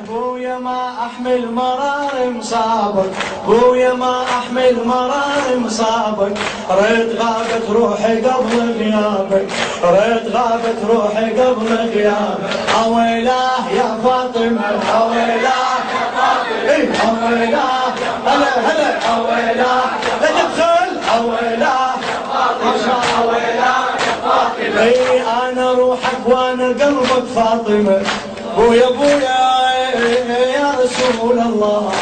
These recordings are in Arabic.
بويا ما احمل مرار مصابك، بويا ما احمل مرار مصابك، ريت غابت روحي قبل غيابك، ريت غابت روحي قبل غيابك. اويلاه يا فاطمه، اويلاه يا فاطمه، اي اويلاه، هلا هلا اويلاه، لا تدخل اويلاه يا فاطمه، اويلاه يا فاطمه. اي انا روحك وانا قلبك فاطمه، بويا بويا يا رسول الله،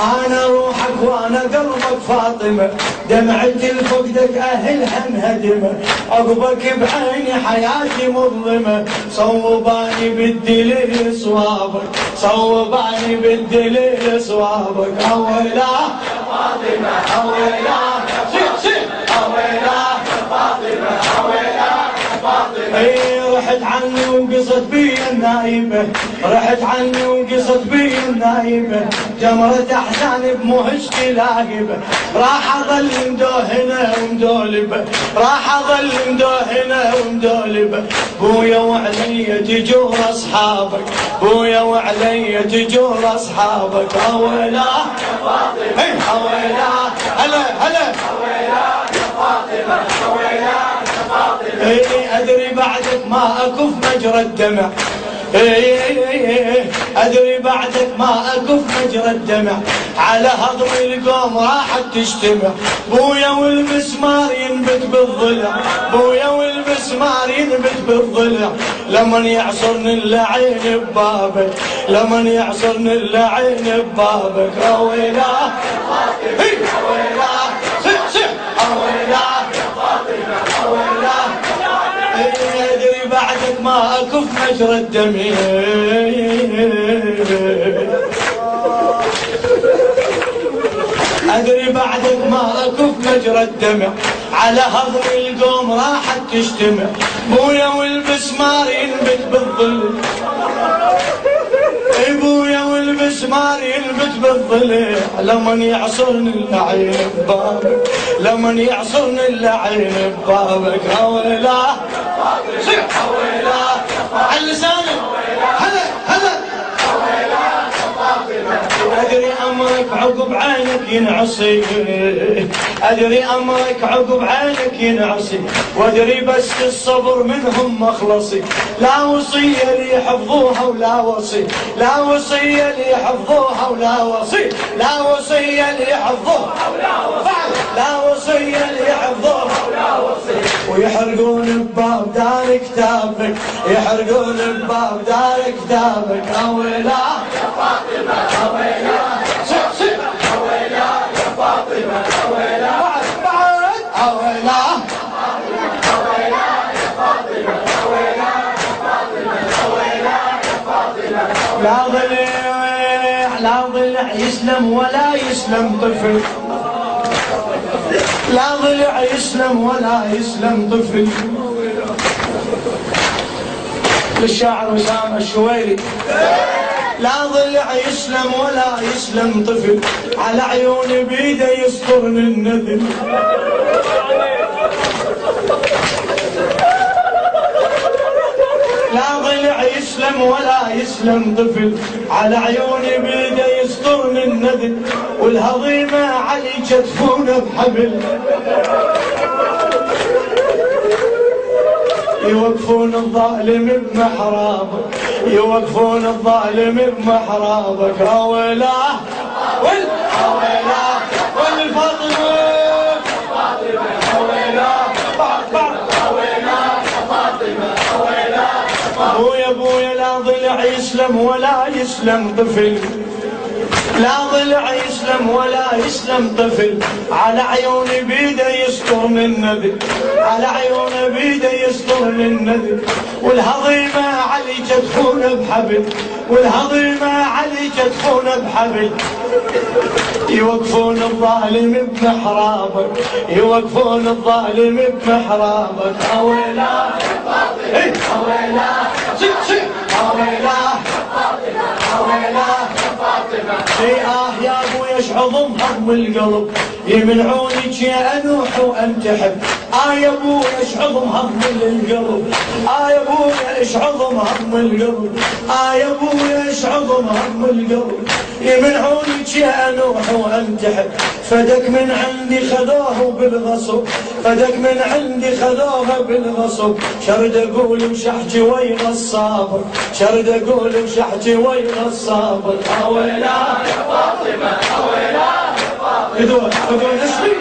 أنا روحك وأنا قلبك فاطمة، دمعتي لفقدك أهلها انهدمة، عقبك بعيني حياتي مظلمة، صوباني بالدليل صوابك، صوباني بالدليل صوابك. أويلاه يا فاطمة، أويلاه أويلاه يا فاطمة، أويلاه يا فاطمة. اي رحت عني وقصت بي النايبة، رحت عني وقصت بي النايبة، جمرة احزاني بمهجتي لاهبة، راح اظل مدوهنة ومدولبة، راح اظل مدوهنة ومدولبة. بويا وعلي تجور اصحابك، بويا وعلي تجور اصحابك. اويلاه يا فاطمة، اويلاه، هلا هلا اويلاه يا فاطمة، اويلاه يا فاطمة. اي ادري بعدك ما اكف مجرى الدمع، ادري بعدك ما اكف مجرى الدمع، على هضم القوم راحت تجتمع، بويا والمسمار ينبت بالضلع، بويا والمسمار ينبت بالضلع، لمن يعصرني اللعين ببابك، لمن يعصرني اللعين ببابك. اويلاه يا فاطمة، اويلاه، اويلاه يا فاطمة، اويلاه. ادري بعدك ما اكف مجرى الدمع، ادري بعدك ما اكف مجرى الدمع، على هضم القوم راحت تجتمع، بويا والمسمار ينبت بالظل، بويا والمسمار ينبت بالضلع، لمن يعصرني اللعين ببابك، لمن يعصرني اللعين ببابك. اويلاه اويلاه على لسانك، هلا هلا اويلاه يا فاطمة. ادري امرك عقب عينك ينعصي، ادري امرك عقب عينك ينعصي، وادري بس الصبر منهم مخلصي، لا وصية لي حفظوها ولا وصي، لا وصية لي حفظوها ولا وصي، لا وصية لي حفظوها ولا وصي، لا وصية لي حفظوها ولا وصي. ويحرقون بباب دار كتابك، يحرقون بباب دار كتابك. اويلاه يا فاطمة، اويلاه، اويلاه يا فاطمة، اويلاه، بعد اويلاه، اويلاه يا فاطمة، اويلاه يا فاطمة، اويلاه يا فاطمة. لا ضلع لا ضلع يسلم ولا يسلم طفل، لا ضلع يسلم ولا يسلم طفل. للشاعر أسامة الشويري. لا ضلع يسلم ولا يسلم طفل، على عيوني بيده يسطرني النذل. لا ضلع يسلم ولا يسلم طفل، على عيوني بيده يسطرني النذل، والهضيمة علي كتفونه بحبل، يوقفون الظالم بمحرابك، يوقفون الظالم بمحرابك. اويلاه اويلاه والفاطمة، اويلاه اويلاه يا فاطمة، اويلاه. بويا بويا لا ضلع يسلم ولا يسلم طفل، لا ضلع يسلم ولا يسلم طفل، على عيوني بيده يسطرني النذل، على عيوني بيده يسطرني النذل، والهضيمة علي كتفونه بحبل، والهضيمة علي كتفونه بحبل، يوقفون الظالم بمحرابك، يوقفون الظالم بمحرابك. اويلاه يا فاطمة، اويلاه، اويلاه يا فاطمة، اويلاه يا فاطمة. يا ابو يشعظ هضم القلب، يمنعونك يا انوح وانتحب، يا ابويا ايش عظم هم القلب، يا ابويا ايش عظم هم القلب، يا ابويا ايش عظم هم القلب. يمنعونك يا نوح وانتحر، فدك من عندي خذوه بالغصب، فدك من عندي خذوه بالغصب. شرد اقول وش احكي وين الصابر، شرد اقول وش احكي وين الصابر. اويلا يا فاطمة، اويلا يا فاطمة، هذول اسمي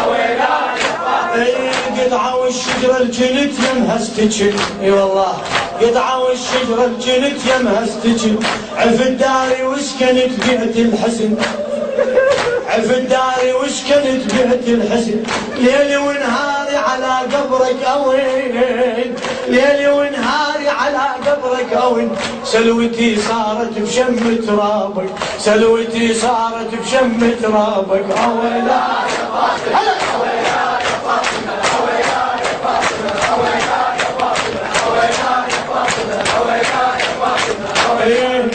اويلا يا فاطمة. قطعة والشجرة الجنت يمها استجل، اي والله قطعة والشجرة الجنت يمها استجل. عف الداري وسكنت بيت الحزن، عف الداري وسكنت بيت الحزن. ليلي ونهاري على قبرك اوين، ليلي ونهاري على قبرك اوين. سلوتي صارت بشم ترابك، سلوتي صارت بشم ترابك. اويلا يا فاطمة، اويلا يا فاطمة، اويلا يا فاطمة، اويلا يا فاطمة، اويلا يا فاطمة، اويلا يا فاطمة.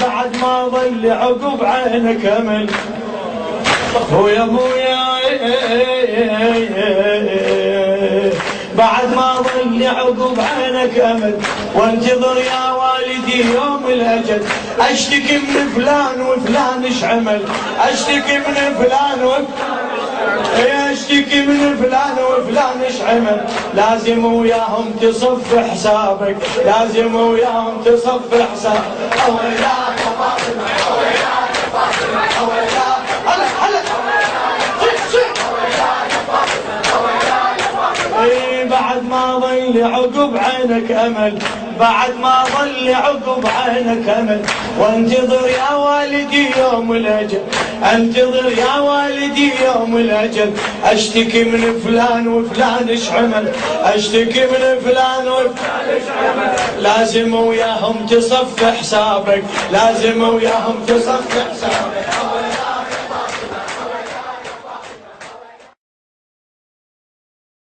بعد ما ظل عقب عينك امل، هو يا ابويا بعد ما ظل عقب عينك امل. وانتظر يا والدي يوم الاجل، اشتكي من فلان وفلان ايش عمل، اشتكي من فلان اشتكي من فلان وفلان ايش عمل. لازم وياهم تصف حسابك، لازم وياهم تصف حسابك. اويلا يا فاطمة، اويلا يا فاطمة، اويلا هلا هلا بعد ما ظل عقب عينك امل، بعد ما ظل عقب عينك امل. وانتظر يا والدي يوم الاجل، انتظر يا والدي يوم الاجل. اشتكي من فلان وفلان ايش عمل، اشتكي من فلان وفلان ايش عمل. لازم وياهم تصف حسابك، لازم وياهم تصف حسابك.